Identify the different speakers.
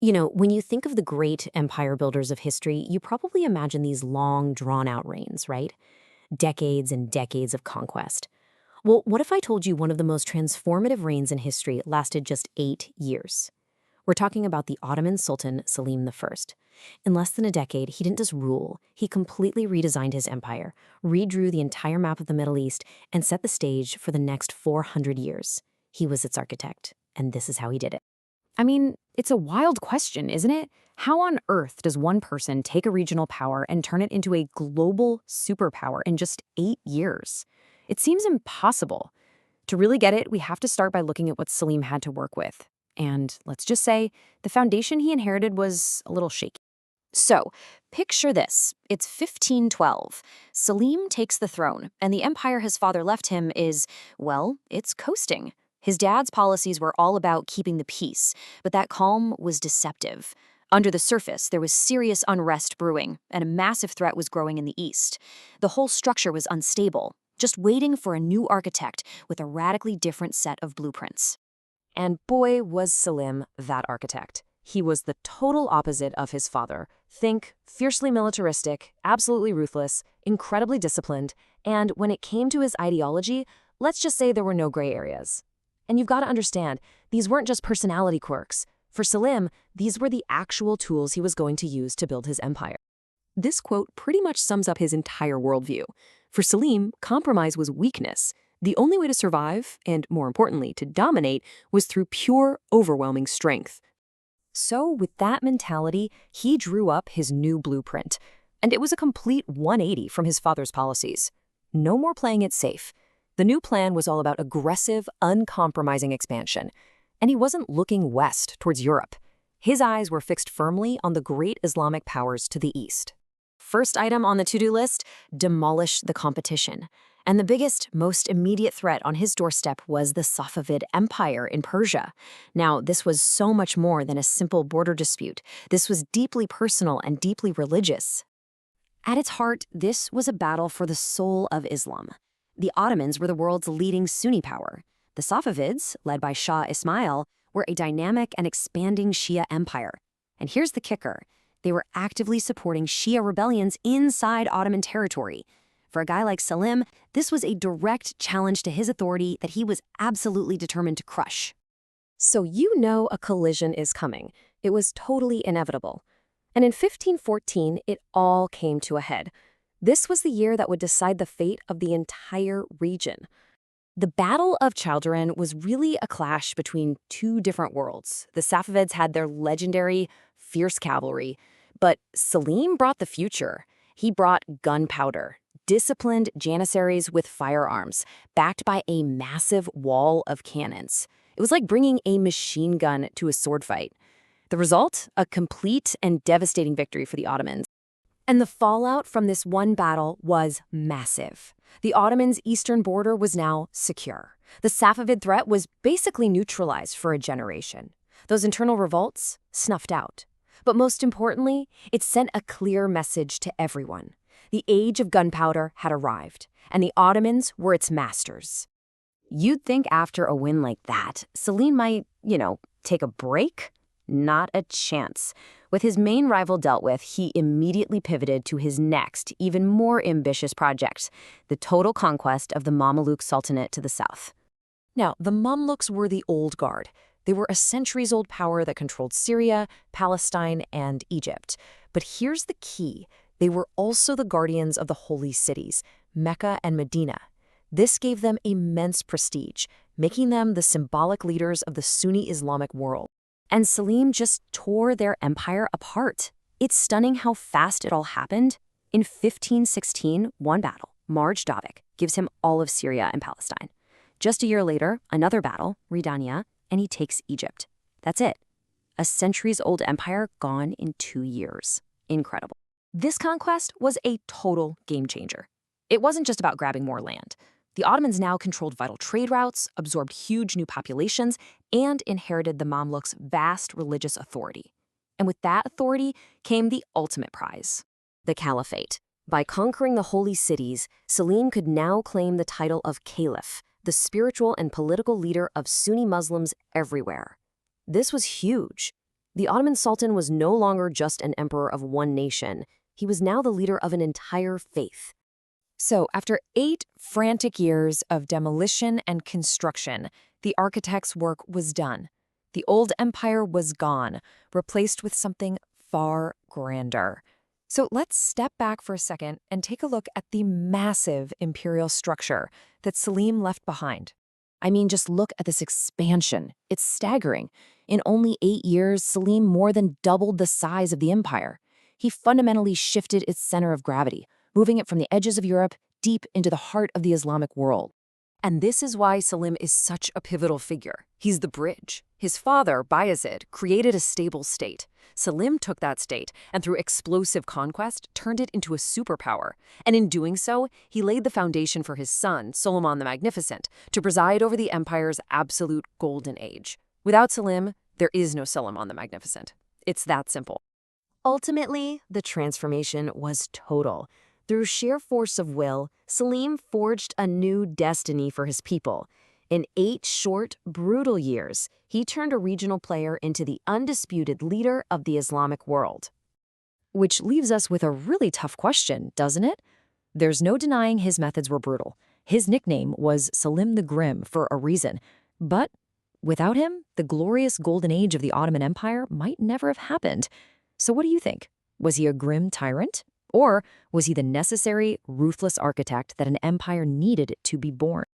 Speaker 1: When you think of the great empire builders of history, you probably imagine these long, drawn-out reigns, right? Decades and decades of conquest. Well, what if I told you one of the most transformative reigns in history lasted just 8 years? We're talking about the Ottoman Sultan Selim I. In less than a decade, he didn't just rule, he completely redesigned his empire, redrew the entire map of the Middle East, and set the stage for the next 400 years. He was its architect, and this is how he did it.
Speaker 2: I mean, it's a wild question, isn't it? How on earth does one person take a regional power and turn it into a global superpower in just 8 years? It seems impossible. To really get it, we have to start by looking at what Selim had to work with. And let's just say, the foundation he inherited was a little shaky. So, picture this. It's 1512. Selim takes the throne, and the empire his father left him is, well, it's coasting. His dad's policies were all about keeping the peace, but that calm was deceptive. Under the surface, there was serious unrest brewing, and a massive threat was growing in the east. The whole structure was unstable, just waiting for a new architect with a radically different set of blueprints.
Speaker 3: And boy, was Selim that architect. He was the total opposite of his father. Think fiercely militaristic, absolutely ruthless, incredibly disciplined, and when it came to his ideology, let's just say there were no gray areas. And you've got to understand, these weren't just personality quirks. For Selim, these were the actual tools he was going to use to build his empire. This quote pretty much sums up his entire worldview. For Selim, compromise was weakness. The only way to survive, and more importantly, to dominate, was through pure, overwhelming strength. So, with that mentality, he drew up his new blueprint. And it was a complete 180 from his father's policies. No more playing it safe. The new plan was all about aggressive, uncompromising expansion. And he wasn't looking west towards Europe. His eyes were fixed firmly on the great Islamic powers to the east. First item on the to-do list, demolish the competition. And the biggest, most immediate threat on his doorstep was the Safavid Empire in Persia. Now, this was so much more than a simple border dispute. This was deeply personal and deeply religious. At its heart, this was a battle for the soul of Islam. The Ottomans were the world's leading Sunni power. The Safavids, led by Shah Ismail, were a dynamic and expanding Shia empire. And here's the kicker. They were actively supporting Shia rebellions inside Ottoman territory. For a guy like Selim, this was a direct challenge to his authority that he was absolutely determined to crush. So you know a collision is coming. It was totally inevitable. And in 1514, it all came to a head. This was the year that would decide the fate of the entire region. The Battle of Chaldiran was really a clash between two different worlds. The Safavids had their legendary, fierce cavalry, but Selim brought the future. He brought gunpowder, disciplined janissaries with firearms, backed by a massive wall of cannons. It was like bringing a machine gun to a sword fight. The result? A complete and devastating victory for the Ottomans. And the fallout from this one battle was massive. The Ottomans' eastern border was now secure. The Safavid threat was basically neutralized for a generation. Those internal revolts snuffed out. But most importantly, it sent a clear message to everyone. The age of gunpowder had arrived, and the Ottomans were its masters. You'd think after a win like that, Selim might, take a break? Not a chance. With his main rival dealt with, he immediately pivoted to his next, even more ambitious project, the total conquest of the Mamluk Sultanate to the south. Now, the Mamluks were the old guard. They were a centuries-old power that controlled Syria, Palestine, and Egypt. But here's the key. They were also the guardians of the holy cities, Mecca and Medina. This gave them immense prestige, making them the symbolic leaders of the Sunni Islamic world. And Selim just tore their empire apart. It's stunning how fast it all happened. In 1516, one battle, Marj Davik, gives him all of Syria and Palestine. Just a year later, another battle, Ridania, and he takes Egypt. That's it. A centuries-old empire gone in 2 years. Incredible. This conquest was a total game changer. It wasn't just about grabbing more land. The Ottomans now controlled vital trade routes, absorbed huge new populations, and inherited the Mamluks' vast religious authority. And with that authority came the ultimate prize, the caliphate. By conquering the holy cities, Selim could now claim the title of caliph, the spiritual and political leader of Sunni Muslims everywhere. This was huge. The Ottoman Sultan was no longer just an emperor of one nation. He was now the leader of an entire faith.
Speaker 2: So, after 8 frantic years of demolition and construction, the architect's work was done. The old empire was gone, replaced with something far grander. So let's step back for a second and take a look at the massive imperial structure that Selim left behind. I mean, just look at this expansion. It's staggering. In only 8 years, Selim more than doubled the size of the empire. He fundamentally shifted its center of gravity, moving it from the edges of Europe deep into the heart of the Islamic world.
Speaker 3: And this is why Selim is such a pivotal figure. He's the bridge. His father, Bayezid, created a stable state. Selim took that state and through explosive conquest turned it into a superpower. And in doing so, he laid the foundation for his son, Suleiman the Magnificent, to preside over the empire's absolute golden age. Without Selim, there is no Suleiman the Magnificent. It's that simple. Ultimately, the transformation was total. Through sheer force of will, Selim forged a new destiny for his people. In 8 short, brutal years, he turned a regional player into the undisputed leader of the Islamic world.
Speaker 2: Which leaves us with a really tough question, doesn't it? There's no denying his methods were brutal. His nickname was Selim the Grim for a reason. But without him, the glorious golden age of the Ottoman Empire might never have happened. So what do you think? Was he a grim tyrant? Or was he the necessary, ruthless architect that an empire needed to be born?